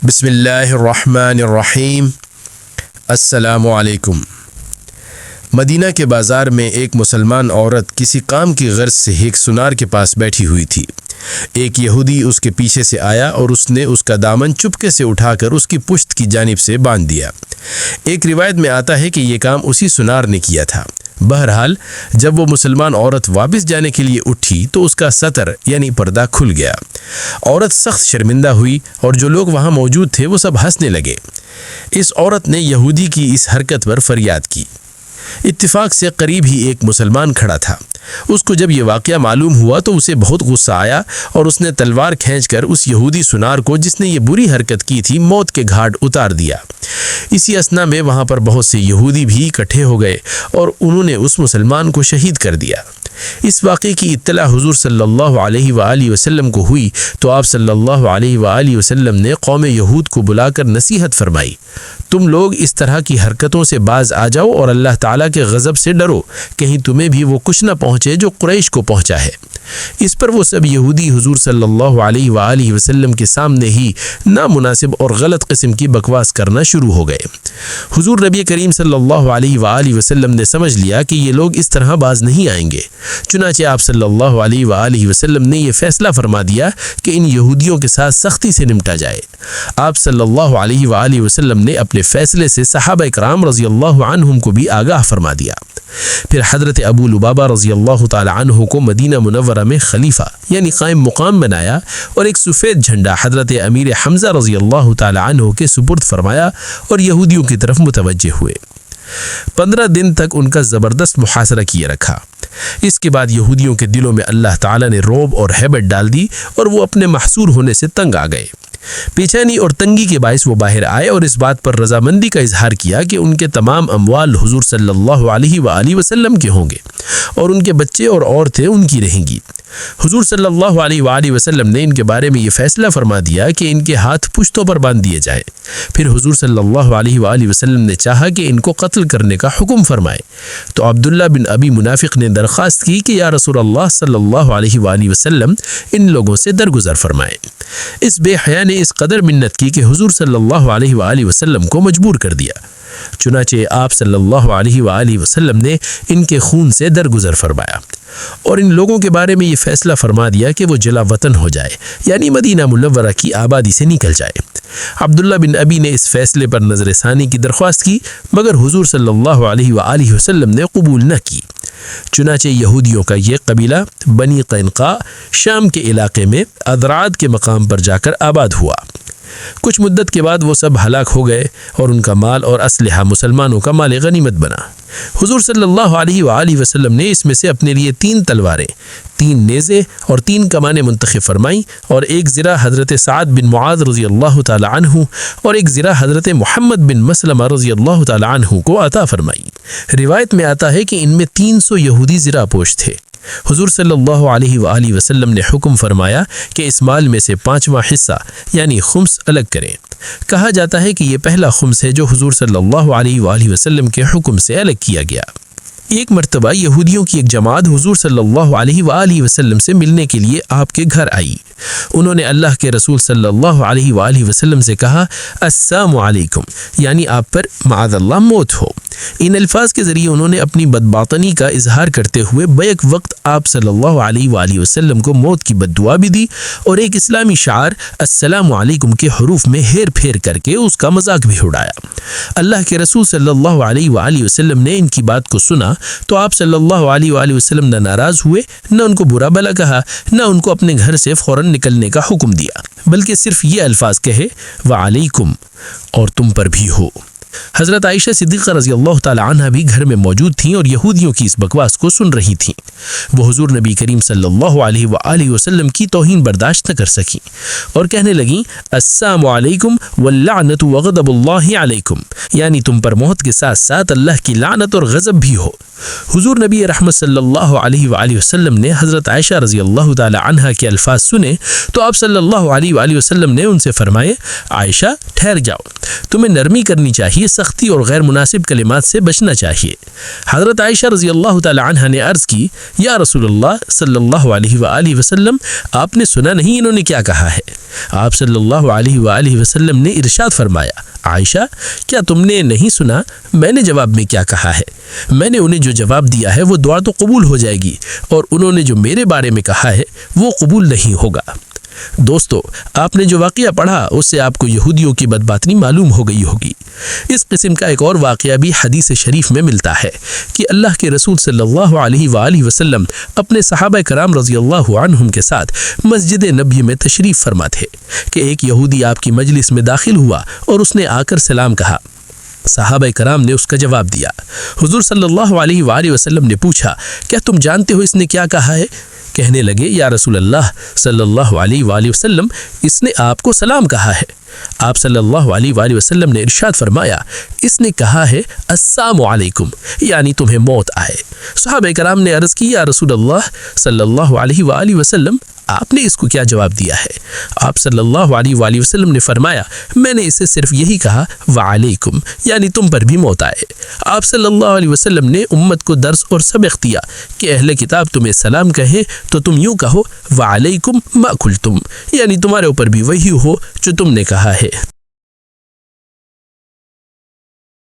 بسم اللہ الرحمن الرحیم۔ السلام علیکم۔ مدینہ کے بازار میں ایک مسلمان عورت کسی کام کی غرض سے ایک سنار کے پاس بیٹھی ہوئی تھی۔ ایک یہودی اس کے پیچھے سے آیا اور اس نے اس کا دامن چپکے سے اٹھا کر اس کی پشت کی جانب سے باندھ دیا۔ ایک روایت میں آتا ہے کہ یہ کام اسی سنار نے کیا تھا۔ بہرحال جب وہ مسلمان عورت واپس جانے کے لیے اٹھی تو اس کا ستر یعنی پردہ کھل گیا۔ عورت سخت شرمندہ ہوئی اور جو لوگ وہاں موجود تھے وہ سب ہنسنے لگے۔ اس عورت نے یہودی کی اس حرکت پر فریاد کی۔ اتفاق سے قریب ہی ایک مسلمان کھڑا تھا۔ اس کو جب یہ واقعہ معلوم ہوا تو اسے بہت غصہ آیا اور اس نے تلوار کھینچ کر اس یہودی سنار کو جس نے یہ بری حرکت کی تھی موت کے گھاٹ اتار دیا۔ اسی اثنا میں وہاں پر بہت سے یہودی بھی اکٹھے ہو گئے اور انہوں نے اس مسلمان کو شہید کر دیا۔ اس واقعے کی اطلاع حضور صلی اللہ علیہ وآلہ وسلم کو ہوئی تو آپ صلی اللہ علیہ وآلہ وسلم نے قوم یہود کو بلا کر نصیحت فرمائی، تم لوگ اس طرح کی حرکتوں سے باز آ جاؤ اور اللہ تعالیٰ کے غضب سے ڈرو، کہیں تمہیں بھی وہ کچھ نہ پہنچے جو قریش کو پہنچا ہے۔ اس پر وہ سب یہودی حضور صلی اللہ علیہ وآلہ وسلم کے سامنے ہی نامناسب اور غلط قسم کی بکواس کرنا شروع ہو گئے۔ حضور نبی کریم صلی اللہ علیہ وآلہ وسلم نے سمجھ لیا کہ یہ لوگ اس طرح باز نہیں آئیں گے، چنانچہ آپ صلی اللہ علیہ وآلہ وسلم نے یہ فیصلہ فرما دیا کہ ان یہودیوں کے ساتھ سختی سے نمٹا جائے۔ آپ صلی اللہ علیہ وآلہ وسلم نے اپنے فیصلے سے صحابہ کرام رضی اللہ عنہم کو بھی آگاہ فرما دیا۔ پھر حضرت ابو لبابہ رضی اللہ تعالی عنہ کو مدینہ منورہ میں خلیفہ یعنی قائم مقام بنایا اور ایک سفید جھنڈا حضرت امیر حمزہ رضی اللہ تعالی عنہ کے سپرد فرمایا اور یہودیوں کی طرف متوجہ ہوئے۔ 15 دن تک ان کا زبردست محاصرہ کیے رکھا۔ اس کے بعد یہودیوں کے دلوں میں اللہ تعالیٰ نے رعب اور ہیبت ڈال دی اور وہ اپنے محصور ہونے سے تنگ آ گئے۔ بے چینی اور تنگی کے باعث وہ باہر آئے اور اس بات پر رضامندی کا اظہار کیا کہ ان کے تمام اموال حضور صلی اللہ علیہ وآلہ وسلم کے ہوں گے اور ان کے بچے اور عورتیں ان کی رہیں گی۔ حضور صلی اللہ علیہ وآلہ وسلم نے ان کے بارے میں یہ فیصلہ فرما دیا کہ ان کے ہاتھ پشتوں پر باندھ دیے جائیں۔ پھر حضور صلی اللہ علیہ وآلہ وسلم نے چاہا کہ ان کو قتل کرنے کا حکم فرمائے تو عبداللہ بن ابی منافق نے درخواست کی کہ یا رسول اللہ صلی اللہ علیہ وآلہ وسلم ان لوگوں سے درگزر فرمائیں۔ اس بے حیا نے اس قدر منت کی کہ حضور صلی اللہ علیہ وآلہ وسلم کو مجبور کر دیا، چنانچہ آپ صلی اللہ علیہ وآلہ وسلم نے ان کے خون سے درگزر فرمایا اور ان لوگوں کے بارے میں یہ فیصلہ فرما دیا کہ وہ جلا وطن ہو جائے یعنی مدینہ منورہ کی آبادی سے نکل جائے۔ عبداللہ بن ابی نے اس فیصلے پر نظر ثانی کی درخواست کی مگر حضور صلی اللہ علیہ وآلہ وسلم نے قبول نہ کی۔ چنانچہ یہودیوں کا یہ قبیلہ بنی قینقاع شام کے علاقے میں اذرعاد کے مقام پر جا کر آباد ہوا۔ کچھ مدت کے بعد وہ سب ہلاک ہو گئے اور ان کا مال اور اسلحہ مسلمانوں کا مال غنیمت بنا۔ حضور صلی اللہ علیہ وآلہ وسلم نے اس میں سے اپنے لیے 3 تلواریں، 3 نیزے اور 3 کمانیں منتخب فرمائیں اور ایک زرہ حضرت سعد بن معاذ رضی اللہ تعالی عنہ اور ایک زرہ حضرت محمد بن مسلمہ رضی اللہ تعالی عنہ کو عطا فرمائی۔ روایت میں آتا ہے کہ ان میں 300 یہودی زرہ پوش تھے۔ حضور صلی اللہ علیہ وآلہ وسلم نے حکم فرمایا کہ اس مال میں سے 5واں حصہ یعنی خمس الگ کریں۔ کہا جاتا ہے کہ یہ پہلا خمس ہے جو حضور صلی اللہ علیہ وآلہ وسلم کے حکم سے الگ کیا گیا۔ ایک مرتبہ یہودیوں کی ایک جماعت حضور صلی اللہ علیہ وآلہ وسلم سے ملنے کے لیے آپ کے گھر آئی۔ انہوں نے اللہ کے رسول صلی اللہ علیہ وآلہ وسلم سے کہا السلام علیکم یعنی آپ پر معاذ اللہ موت ہو۔ ان الفاظ کے ذریعے انہوں نے اپنی بدباطنی کا اظہار کرتے ہوئے بیک وقت آپ صلی اللہ علیہ وآلہ وسلم کو موت کی بد دعا بھی دی اور ایک اسلامی شعار السلام علیکم کے حروف میں ہیر پھیر کر کے اس کا مذاق بھی اڑایا۔ اللہ کے رسول صلی اللہ علیہ وآلہ وسلم نے ان کی بات کو سنا تو آپ صلی اللہ علیہ وآلہ وسلم نہ ناراض ہوئے، نہ ان کو برا بھلا کہا، نہ ان کو اپنے گھر سے فوراً نکلنے کا حکم دیا، بلکہ صرف یہ الفاظ کہے وعلیکم اور تم پر بھی ہو۔ حضرت عائشہ صدیقہ رضی اللہ تعالی عنہ بھی گھر میں موجود تھیں اور یہودیوں کی اس بکواس کو سن رہی تھیں۔ وہ حضور نبی کریم صلی اللہ علیہ وآلہ وسلم کی توہین برداشت نہ کر سکیں اور کہنے لگیں السلام علیکم واللعنت وغضب اللہ علیکم یعنی تم پر موت کے ساتھ ساتھ اللہ کی لعنت اور غضب بھی ہو۔ حضور نبی رحمت صلی اللہ علیہ وآلہ وسلم نے حضرت عائشہ رضی اللہ تعالی عنہ کے الفاظ سنے تو آپ صلی اللہ علیہ وآلہ وسلم نے ان سے فرمائے عائشہ ٹھہر جاؤ، تمہیں نرمی کرنی چاہیے چاہیے، سختی اور غیر مناسب کلمات سے بچنا چاہیے۔ حضرت عائشہ رضی اللہ تعالی عنہا نے عرض کی، یا رسول اللہ صلی اللہ علیہ وآلہ وسلم، آپ نے سنا نہیں انہوں نے کیا کہا ہے؟ آپ صلی اللہ علیہ وآلہ وسلم نے ارشاد فرمایا، عائشہ کیا تم نے نہیں سنا میں نے جواب میں کیا کہا ہے؟ میں نے انہیں جو جواب دیا ہے وہ دعا تو قبول ہو جائے گی، اور انہوں نے جو میرے بارے میں کہا ہے وہ قبول نہیں ہوگا۔ دوستو، آپ نے جو واقعہ پڑھا اس سے آپ کو یہودیوں کی بدباطنی معلوم ہو گئی ہوگی۔ اس قسم کا ایک اور واقعہ بھی حدیث شریف میں ملتا ہے کہ اللہ کے رسول صلی اللہ علیہ وآلہ وسلم اپنے صحابہ کرام رضی اللہ عنہم کے ساتھ مسجد نبی میں تشریف فرما تھے کہ ایک یہودی آپ کی مجلس میں داخل ہوا اور اس نے آ کر سلام کہا۔ صحابہ کرام نے اس کا جواب دیا۔ حضور صلی اللہ علیہ وآلہ وسلم نے پوچھا، کیا تم جانتے ہو اس نے کیا کہا ہے؟ کہنے لگے، یا رسول اللہ صلی اللہ علیہ وآلہ وسلم، اس نے آپ کو سلام کہا ہے۔ آپ صلی اللہ علیہ وآلہ وسلم نے ارشاد فرمایا، اس نے کہا ہے السلام علیکم، یعنی تمہیں موت آئے۔ صحابہ کرام نے عرض کی، یا رسول اللہ صلی اللہ علیہ وآلہ وسلم، آپ نے اس کو کیا جواب دیا ہے؟ آپ صلی اللہ علیہ وآلہ وسلم نے فرمایا، میں نے اسے صرف یہی کہا وعلیکم، یعنی تم پر بھی موت آئے۔ آپ صلی اللہ علیہ وسلم نے امت کو درس اور سبق دیا کہ اہل کتاب تمہیں سلام کہیں تو تم یوں کہو وعلیکم ما قلتم، یعنی تمہارے اوپر بھی وہی ہو جو تم نے کہا ہے۔